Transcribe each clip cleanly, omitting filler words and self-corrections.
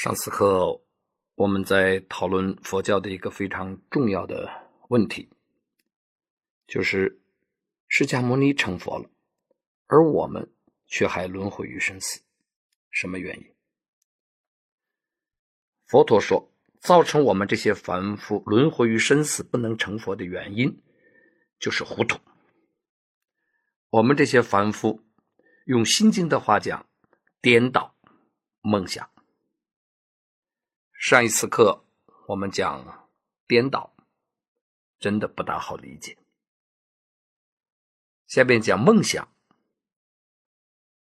上次课我们在讨论佛教的一个非常重要的问题，就是释迦牟尼成佛了，而我们却还轮回于生死，什么原因？佛陀说，造成我们这些凡夫轮回于生死不能成佛的原因就是糊涂。我们这些凡夫用心经的话讲，颠倒梦想。上一次课我们讲颠倒，真的不大好理解。下面讲梦想。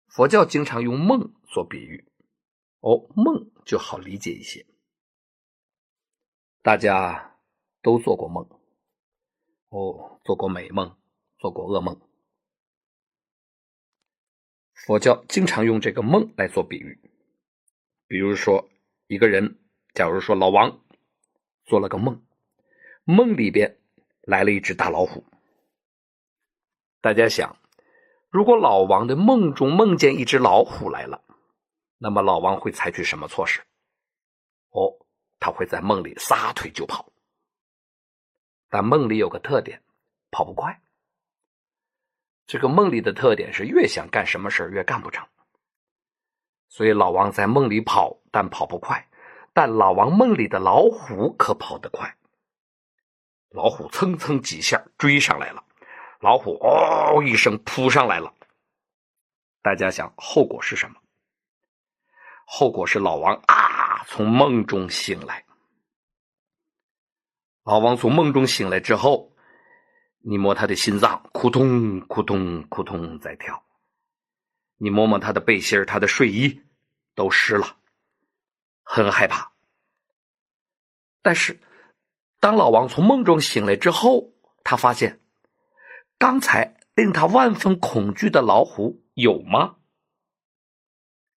佛教经常用梦做比喻，梦就好理解一些。大家都做过梦，做过美梦，做过噩梦。佛教经常用这个梦来做比喻，比如说一个人，假如说老王做了个梦，梦里边来了一只大老虎。大家想，如果老王的梦中梦见一只老虎来了，那么老王会采取什么措施？他会在梦里撒腿就跑。但梦里有个特点，跑不快。这个梦里的特点是越想干什么事越干不成。所以老王在梦里跑，但跑不快。但老王梦里的老虎可跑得快。老虎蹭蹭几下追上来了，老虎一声扑上来了。大家想后果是什么？后果是老王从梦中醒来。老王从梦中醒来之后，你摸他的心脏，扑通扑通扑通在跳。你摸摸他的背心，他的睡衣都湿了，很害怕。但是当老王从梦中醒来之后，他发现刚才令他万分恐惧的老虎有吗？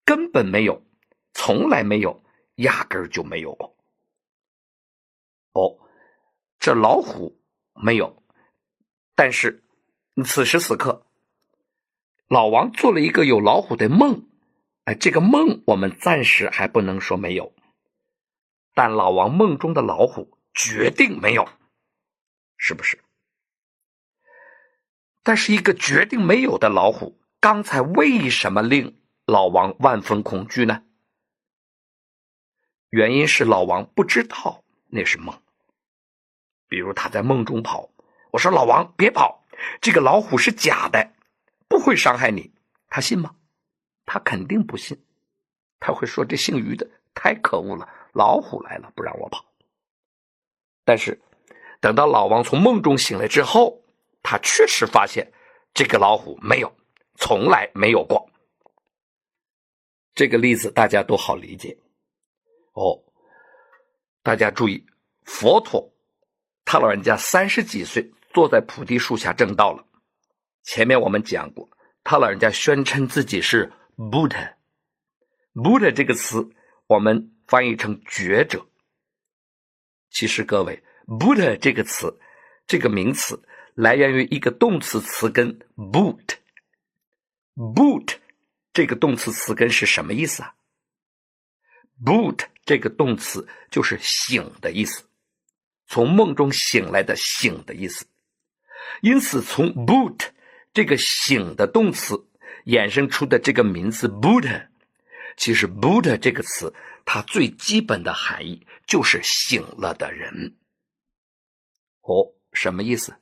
根本没有，从来没有，压根儿就没有过。这老虎没有，但是此时此刻老王做了一个有老虎的梦。这个梦我们暂时还不能说没有，但老王梦中的老虎决定没有，是不是？但是一个决定没有的老虎，刚才为什么令老王万分恐惧呢？原因是老王不知道那是梦。比如他在梦中跑，我说老王别跑，这个老虎是假的，不会伤害你。他信吗？他肯定不信。他会说这姓于的太可恶了，老虎来了不让我跑。但是等到老王从梦中醒来之后，他确实发现这个老虎没有，从来没有过。这个例子大家都好理解。大家注意，佛陀他老人家30几岁坐在菩提树下证道了。前面我们讲过，他老人家宣称自己是 Buddha 这个词我们翻译成觉者。其实各位， Buddha 这个词，这个名词来源于一个动词词根 boot 这个动词词根是什么意思啊？ boot 这个动词就是醒的意思，从梦中醒来的醒的意思。因此从 boot 这个醒的动词衍生出的这个名字 Buddha， 其实 Buddha 这个词它最基本的含义就是醒了的人。什么意思？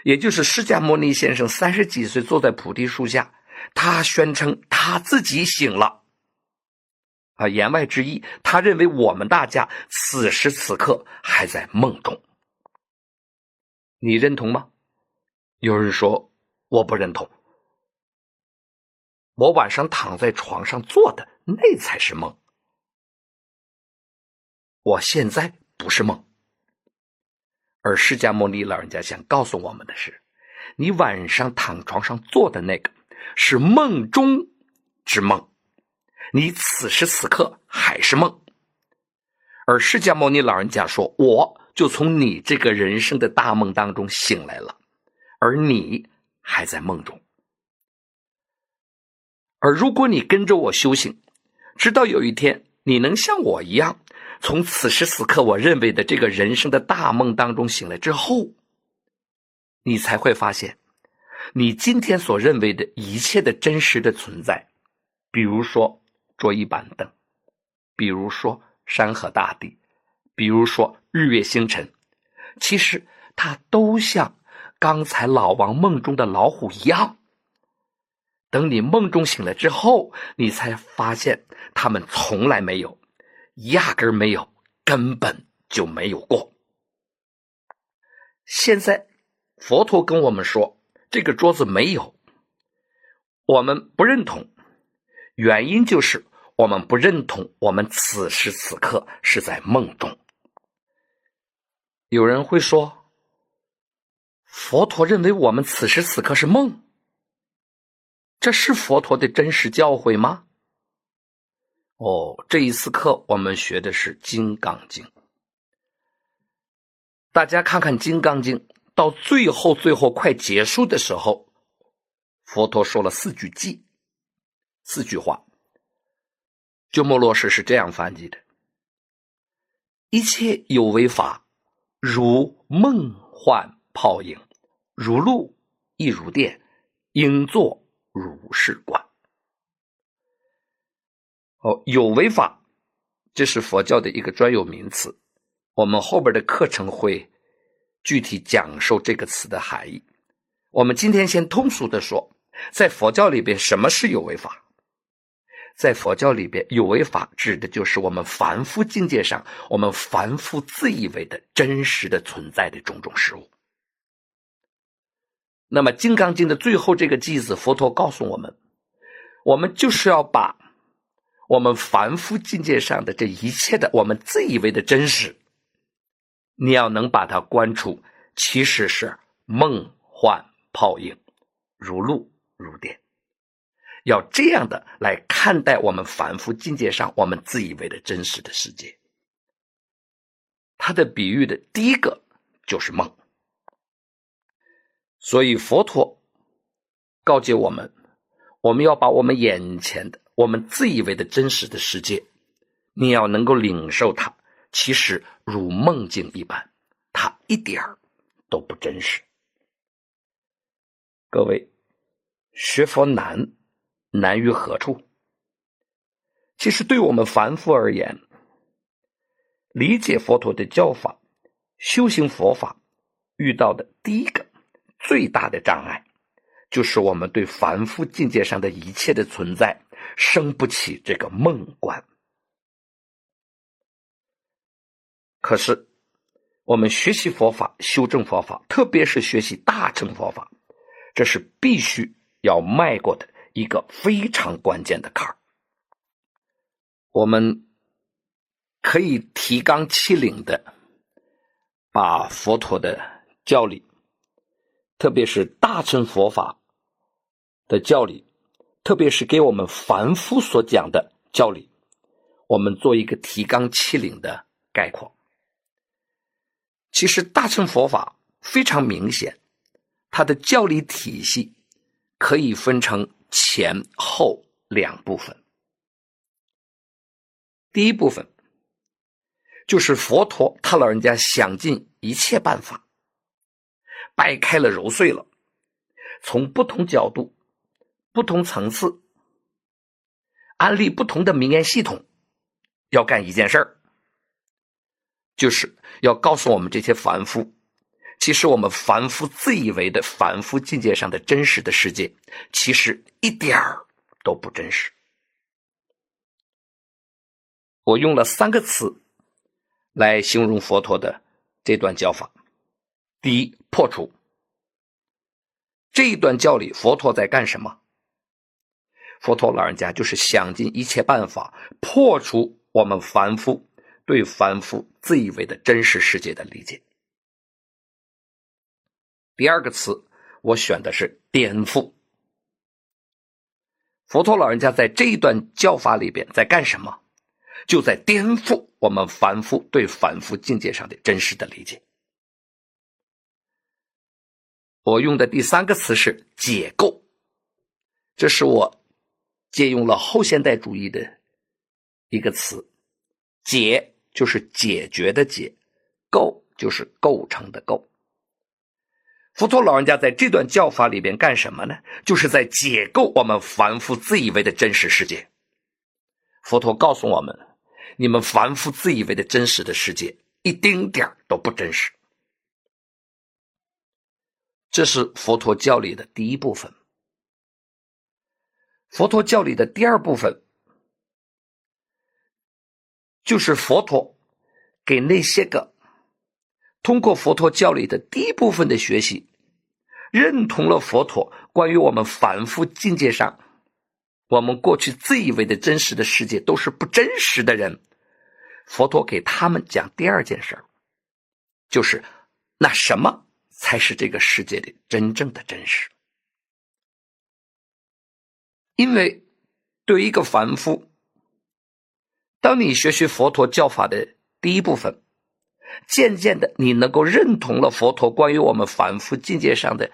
也就是释迦牟尼先生30几岁坐在菩提树下，他宣称他自己醒了。言外之意，他认为我们大家此时此刻还在梦中。你认同吗？有人说我不认同，我晚上躺在床上做的那才是梦，我现在不是梦。而释迦牟尼老人家想告诉我们的是，你晚上躺床上做的那个是梦中之梦，你此时此刻还是梦。而释迦牟尼老人家说，我就从你这个人生的大梦当中醒来了，而你还在梦中。而如果你跟着我修行，直到有一天你能像我一样，从此时此刻我认为的这个人生的大梦当中醒来之后，你才会发现，你今天所认为的一切的真实的存在，比如说桌椅板凳，比如说山河大地，比如说日月星辰，其实它都像刚才老王梦中的老虎一样。等你梦中醒了之后，你才发现他们从来没有，压根儿没有，根本就没有过。现在佛陀跟我们说这个桌子没有，我们不认同，原因就是我们不认同我们此时此刻是在梦中。有人会说，佛陀认为我们此时此刻是梦，这是佛陀的真实教诲吗？这一次课我们学的是《金刚经》。大家看看《金刚经》到最后快结束的时候，佛陀说了4句偈，4句话。鸠摩罗什是这样翻译的：一切有为法，如梦幻泡影，如露亦如电，应作如是观。有为法，这是佛教的一个专有名词，我们后边的课程会具体讲授这个词的含义。我们今天先通俗的说，在佛教里边什么是有为法？在佛教里边，有为法指的就是我们凡夫境界上，我们凡夫自以为的真实的存在的种种事物。那么《金刚经》的最后这个偈子，佛陀告诉我们，我们就是要把我们凡夫境界上的这一切的我们自以为的真实，你要能把它观出，其实是梦幻泡影，如露如电。要这样的来看待我们凡夫境界上我们自以为的真实的世界。它的比喻的第一个就是梦。所以佛陀告诫我们，我们要把我们眼前的我们自以为的真实的世界，你要能够领受它，其实如梦境一般，它一点儿都不真实。各位，学佛难于何处？其实对我们凡夫而言，理解佛陀的教法，修行佛法，遇到的第一个最大的障碍，就是我们对凡夫境界上的一切的存在生不起这个梦观。可是我们学习佛法，修正佛法，特别是学习大乘佛法，这是必须要迈过的一个非常关键的坎儿。我们可以提纲挈领的把佛陀的教理，特别是大乘佛法的教理，特别是给我们凡夫所讲的教理，我们做一个提纲挈领的概括。其实大乘佛法非常明显，它的教理体系可以分成前后2部分。第一部分就是佛陀他老人家想尽一切办法，掰开了揉碎了，从不同角度、不同层次，安利不同的名言系统，要干一件事儿，就是要告诉我们这些凡夫，其实我们凡夫自以为的凡夫境界上的真实的世界，其实一点儿都不真实。我用了3个词来形容佛陀的这段教法。第一，破除。这一段教理佛陀在干什么？佛陀老人家就是想尽一切办法破除我们凡夫对凡夫自以为的真实世界的理解。第2个词我选的是颠覆。佛陀老人家在这一段教法里边在干什么？就在颠覆我们凡夫对凡夫境界上的真实的理解。我用的第3个词是解构，这是我借用了后现代主义的一个词，解就是解决的解，构就是构成的构。佛陀老人家在这段教法里边干什么呢？就是在解构我们凡夫自以为的真实世界。佛陀告诉我们，你们凡夫自以为的真实的世界一丁点都不真实。这是佛陀教理的第一部分。佛陀教理的第二部分，就是佛陀给那些个通过佛陀教理的第一部分的学习，认同了佛陀关于我们凡夫境界上我们过去自以为的真实的世界都是不真实的人，佛陀给他们讲第二件事，就是那什么才是这个世界的真正的真实。因为对于一个凡夫，当你学习佛陀教法的第一部分，渐渐的你能够认同了佛陀关于我们凡夫境界上的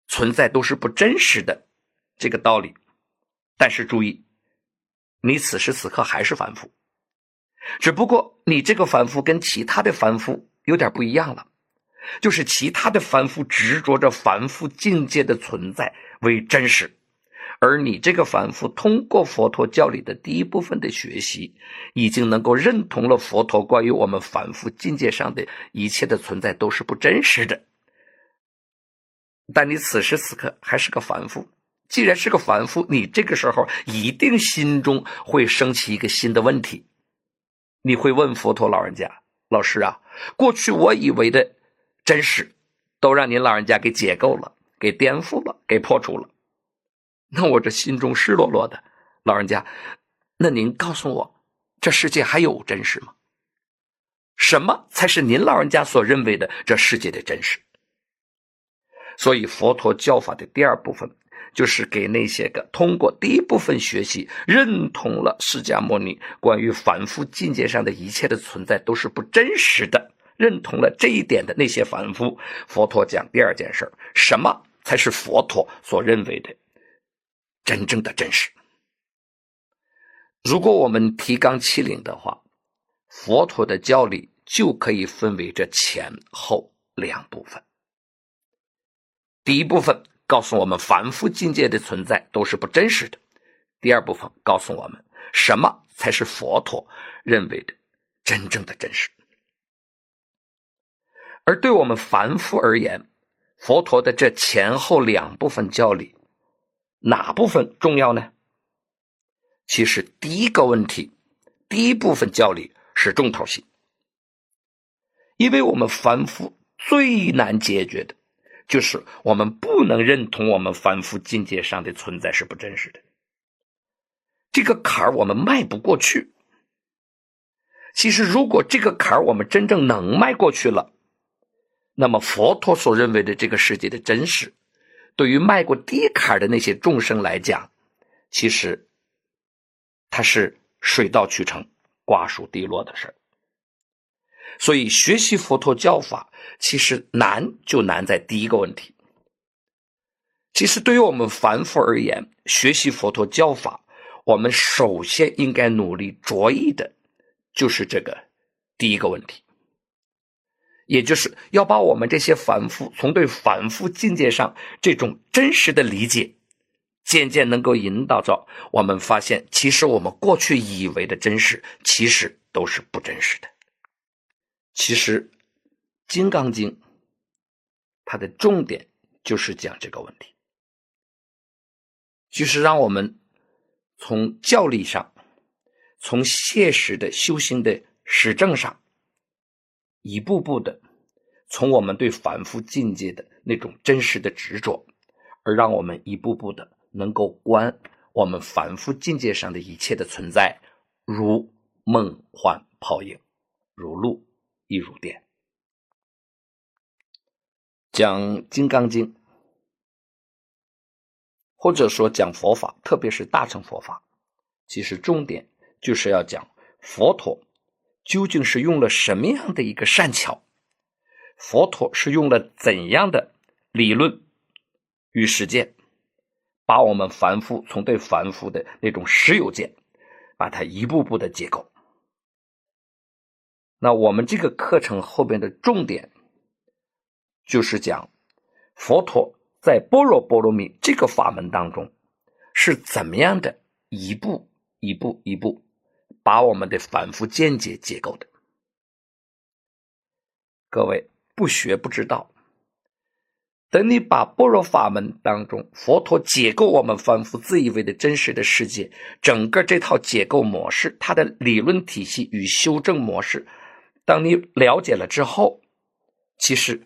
存在都是不真实的这个道理。但是注意，你此时此刻还是凡夫，只不过你这个凡夫跟其他的凡夫有点不一样了，就是其他的凡夫执着着凡夫境界的存在为真实，而你这个凡夫通过佛陀教理的第一部分的学习，已经能够认同了佛陀关于我们凡夫境界上的一切的存在都是不真实的。但你此时此刻还是个凡夫，既然是个凡夫，你这个时候一定心中会升起一个新的问题。你会问佛陀老人家，老师啊，过去我以为的真实都让您老人家给解构了，给颠覆了，给破除了，那我这心中湿落落的，老人家，那您告诉我，这世界还有真实吗？什么才是您老人家所认为的这世界的真实？所以佛陀教法的第二部分，就是给那些个通过第一部分学习认同了释迦牟尼关于凡夫境界上的一切的存在都是不真实的，认同了这一点的那些凡夫，佛陀讲第二件事，什么才是佛陀所认为的真正的真实。如果我们提纲挈领的话，佛陀的教理就可以分为这前后两部分。第一部分告诉我们凡夫境界的存在都是不真实的，第二部分告诉我们什么才是佛陀认为的真正的真实。而对我们凡夫而言，佛陀的这前后两部分教理，哪部分重要呢？其实第一个问题，第一部分教理是重头戏。因为我们凡夫最难解决的就是我们不能认同我们凡夫境界上的存在是不真实的，这个坎儿我们迈不过去。其实如果这个坎儿我们真正能迈过去了，那么佛陀所认为的这个世界的真实，对于迈过第一坎儿的那些众生来讲，其实它是水到渠成、瓜熟蒂落的事儿。所以学习佛陀教法其实难就难在第一个问题。其实对于我们凡夫而言，学习佛陀教法，我们首先应该努力着意的就是这个第一个问题，也就是要把我们这些凡夫从对凡夫境界上这种真实的理解，渐渐能够引导着我们发现，其实我们过去以为的真实其实都是不真实的。其实《金刚经》它的重点就是讲这个问题，就是让我们从教理上，从切实的修行的实证上，一步步的从我们对凡夫境界的那种真实的执着，而让我们一步步的能够观我们凡夫境界上的一切的存在，如梦幻泡影，如露亦如电。讲金刚经，或者说讲佛法，特别是大乘佛法，其实重点就是要讲佛陀究竟是用了什么样的一个善巧，佛陀是用了怎样的理论与实践，把我们凡夫从对凡夫的那种实有见，把它一步步的解构。那我们这个课程后边的重点就是讲佛陀在般若波罗蜜这个法门当中是怎么样的一步一步把我们的反复见解解构的。各位不学不知道，等你把般若法门当中佛陀解构我们凡夫自以为的真实的世界，整个这套解构模式，它的理论体系与修正模式，当你了解了之后，其实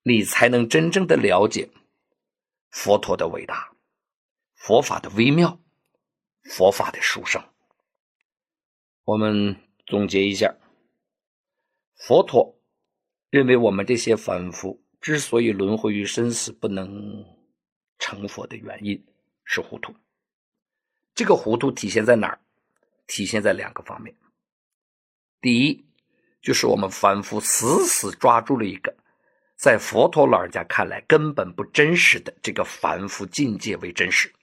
你才能真正的了解佛陀的伟大，佛法的微妙，佛法的殊胜。我们总结一下，佛陀认为我们这些凡夫之所以轮回于生死不能成佛的原因是糊涂。这个糊涂体现在哪儿？体现在两个方面。第一，就是我们凡夫死死抓住了一个在佛陀老人家看来根本不真实的这个凡夫境界为真实。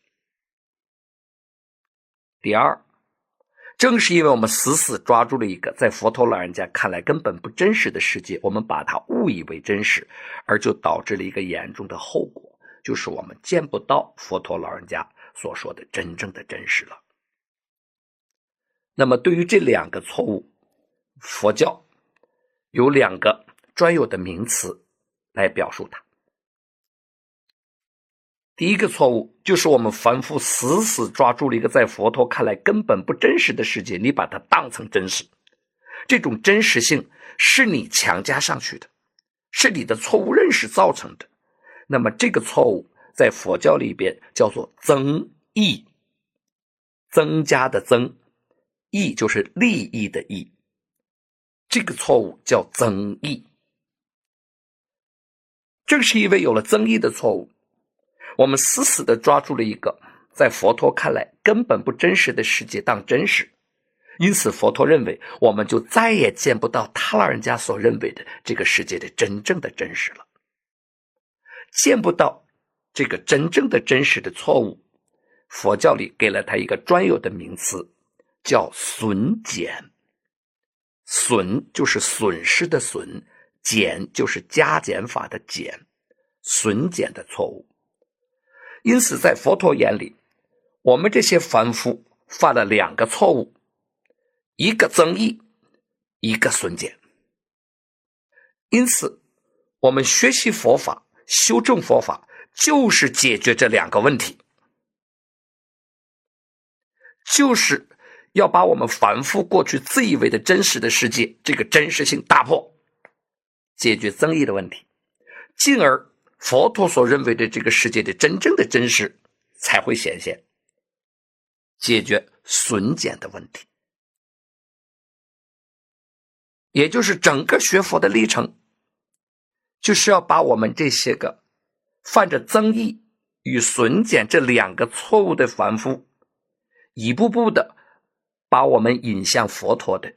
第二，正是因为我们死死抓住了一个在佛陀老人家看来根本不真实的世界，我们把它误以为真实，而就导致了一个严重的后果，就是我们见不到佛陀老人家所说的真正的真实了。那么对于这两个错误，佛教有两个专有的名词来表述它。第一个错误就是我们凡夫死死抓住了一个在佛陀看来根本不真实的世界，你把它当成真实，这种真实性是你强加上去的，是你的错误认识造成的。那么这个错误在佛教里边叫做增益，增加的增，益就是利益的益，这个错误叫增益。正是因为有了增益的错误，我们死死地抓住了一个在佛陀看来根本不真实的世界当真实，因此佛陀认为我们就再也见不到他老人家所认为的这个世界的真正的真实了。见不到这个真正的真实的错误，佛教里给了他一个专有的名词，叫损减。损就是损失的损，减就是加减法的减，损减的错误。因此在佛陀眼里，我们这些凡夫犯了两个错误，一个增益，一个损减。因此我们学习佛法，修正佛法，就是解决这两个问题，就是要把我们凡夫过去自以为的真实的世界这个真实性打破，解决增益的问题，进而佛陀所认为的这个世界的真正的真实才会显现，解决损减的问题。也就是整个学佛的历程，就是要把我们这些个犯着增益与损减这两个错误的凡夫，一步步的把我们引向佛陀的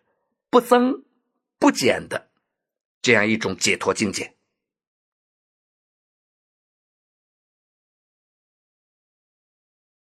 不增不减的这样一种解脱境界。